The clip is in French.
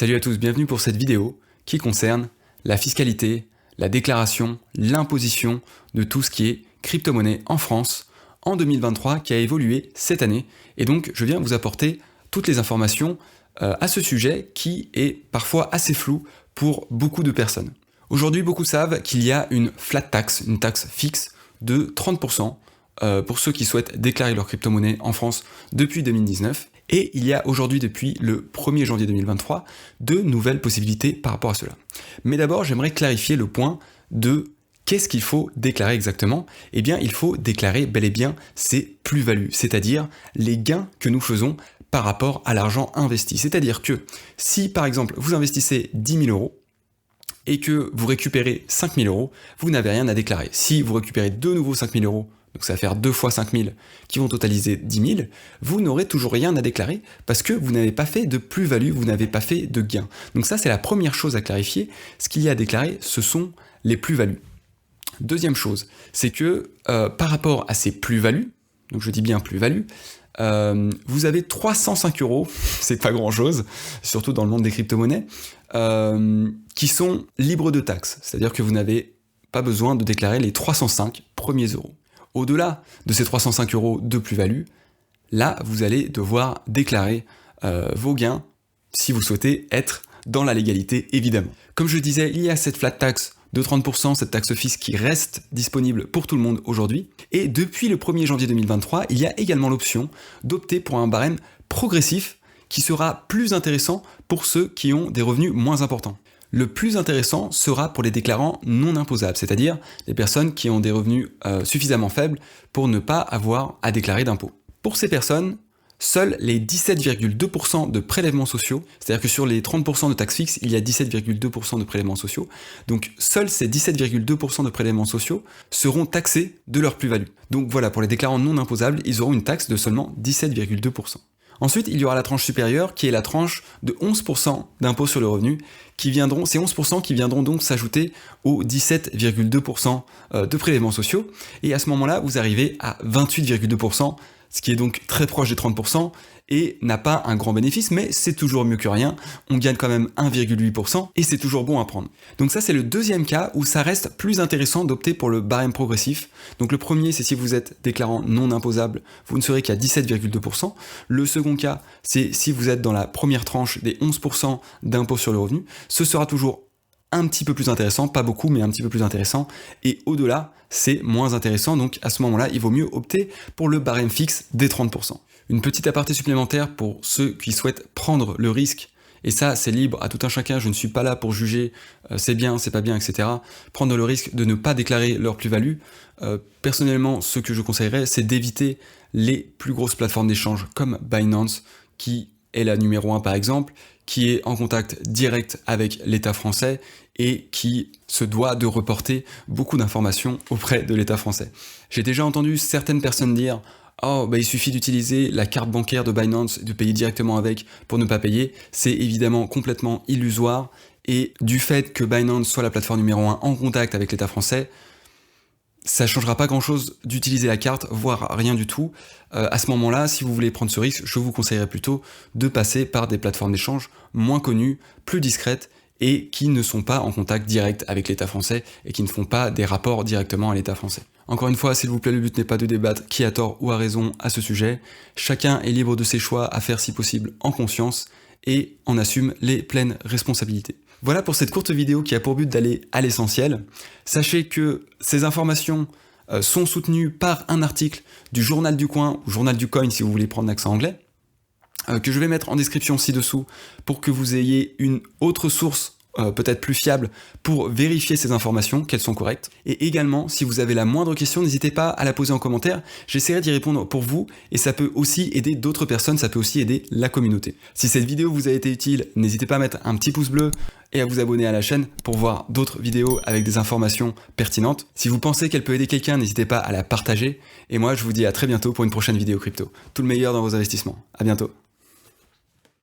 Salut à tous, bienvenue pour cette vidéo qui concerne la fiscalité, la déclaration, l'imposition de tout ce qui est crypto-monnaie en France en 2023 qui a évolué cette année. Et donc je viens vous apporter toutes les informations à ce sujet qui est parfois assez flou pour beaucoup de personnes. Aujourd'hui, beaucoup savent qu'il y a une flat tax, une taxe fixe de 30% pour ceux qui souhaitent déclarer leur crypto-monnaie en France depuis 2019. Et il y a aujourd'hui, depuis le 1er janvier 2023, de nouvelles possibilités par rapport à cela. Mais d'abord, j'aimerais clarifier le point de qu'est-ce qu'il faut déclarer exactement. Eh bien, il faut déclarer bel et bien ses plus-values, c'est-à-dire les gains que nous faisons par rapport à l'argent investi. C'est-à-dire que si, par exemple, vous investissez 10 000 euros, et que vous récupérez 5 000 euros, vous n'avez rien à déclarer. Si vous récupérez de nouveau 5 000 euros, donc ça va faire 2 fois 5 000 qui vont totaliser 10 000, vous n'aurez toujours rien à déclarer parce que vous n'avez pas fait de plus-value, vous n'avez pas fait de gain. Donc ça, c'est la première chose à clarifier. Ce qu'il y a à déclarer, ce sont les plus-values. Deuxième chose, c'est que par rapport à ces plus-values, donc je dis bien plus-value, vous avez 305 euros, c'est pas grand chose, surtout dans le monde des crypto-monnaies, qui sont libres de taxes, c'est-à-dire que vous n'avez pas besoin de déclarer les 305 premiers euros. Au-delà de ces 305 euros de plus-value, là, vous allez devoir déclarer vos gains si vous souhaitez être dans la légalité, évidemment. Comme je disais, il y a cette flat tax de 30%, cette taxe fixe qui reste disponible pour tout le monde aujourd'hui. Et depuis le 1er janvier 2023, il y a également l'option d'opter pour un barème progressif qui sera plus intéressant pour ceux qui ont des revenus moins importants. Le plus intéressant sera pour les déclarants non imposables, c'est-à-dire les personnes qui ont des revenus suffisamment faibles pour ne pas avoir à déclarer d'impôts. Pour ces personnes, seuls les 17,2% de prélèvements sociaux, c'est-à-dire que sur les 30% de taxes fixes, il y a 17,2% de prélèvements sociaux, donc seuls ces 17,2% de prélèvements sociaux seront taxés de leur plus-value. Donc voilà, pour les déclarants non imposables, ils auront une taxe de seulement 17,2%. Ensuite, il y aura la tranche supérieure qui est la tranche de 11% d'impôt sur le revenu ces 11% qui viendront donc s'ajouter aux 17,2% de prélèvements sociaux. Et à ce moment-là, vous arrivez à 28,2%, ce qui est donc très proche des 30% et n'a pas un grand bénéfice, mais c'est toujours mieux que rien. On gagne quand même 1,8% et c'est toujours bon à prendre. Donc ça, c'est le deuxième cas où ça reste plus intéressant d'opter pour le barème progressif. Donc le premier, c'est si vous êtes déclarant non imposable, vous ne serez qu'à 17,2%. Le second cas, c'est si vous êtes dans la première tranche des 11% d'impôt sur le revenu. Ce sera toujours un petit peu plus intéressant, pas beaucoup, mais un petit peu plus intéressant. Et au-delà, c'est moins intéressant. Donc à ce moment-là, il vaut mieux opter pour le barème fixe des 30%. Une petite aparté supplémentaire pour ceux qui souhaitent prendre le risque, et ça c'est libre à tout un chacun, je ne suis pas là pour juger c'est bien, c'est pas bien, etc. Prendre le risque de ne pas déclarer leur plus-value. Personnellement, ce que je conseillerais, c'est d'éviter les plus grosses plateformes d'échange comme Binance, qui est la numéro 1 par exemple, qui est en contact direct avec l'État français et qui se doit de reporter beaucoup d'informations auprès de l'État français. J'ai déjà entendu certaines personnes dire « Oh, il suffit d'utiliser la carte bancaire de Binance et de payer directement avec pour ne pas payer ». C'est évidemment complètement illusoire et du fait que Binance soit la plateforme numéro 1 en contact avec l'État français, ça ne changera pas grand-chose d'utiliser la carte, voire rien du tout. À ce moment-là, si vous voulez prendre ce risque, je vous conseillerais plutôt de passer par des plateformes d'échange moins connues, plus discrètes, et qui ne sont pas en contact direct avec l'État français, et qui ne font pas des rapports directement à l'État français. Encore une fois, s'il vous plaît, le but n'est pas de débattre qui a tort ou a raison à ce sujet. Chacun est libre de ses choix à faire si possible en conscience, et en assume les pleines responsabilités. Voilà pour cette courte vidéo qui a pour but d'aller à l'essentiel. Sachez que ces informations sont soutenues par un article du Journal du Coin, ou Journal du Coin si vous voulez prendre l'accent anglais, que je vais mettre en description ci-dessous pour que vous ayez une autre source peut-être plus fiable pour vérifier ces informations, qu'elles sont correctes. Et également, si vous avez la moindre question, n'hésitez pas à la poser en commentaire, j'essaierai d'y répondre pour vous, et ça peut aussi aider d'autres personnes, ça peut aussi aider la communauté. Si cette vidéo vous a été utile, n'hésitez pas à mettre un petit pouce bleu et à vous abonner à la chaîne pour voir d'autres vidéos avec des informations pertinentes. Si vous pensez qu'elle peut aider quelqu'un, n'hésitez pas à la partager, et moi je vous dis à très bientôt pour une prochaine vidéo crypto. Tout le meilleur dans vos investissements. À bientôt.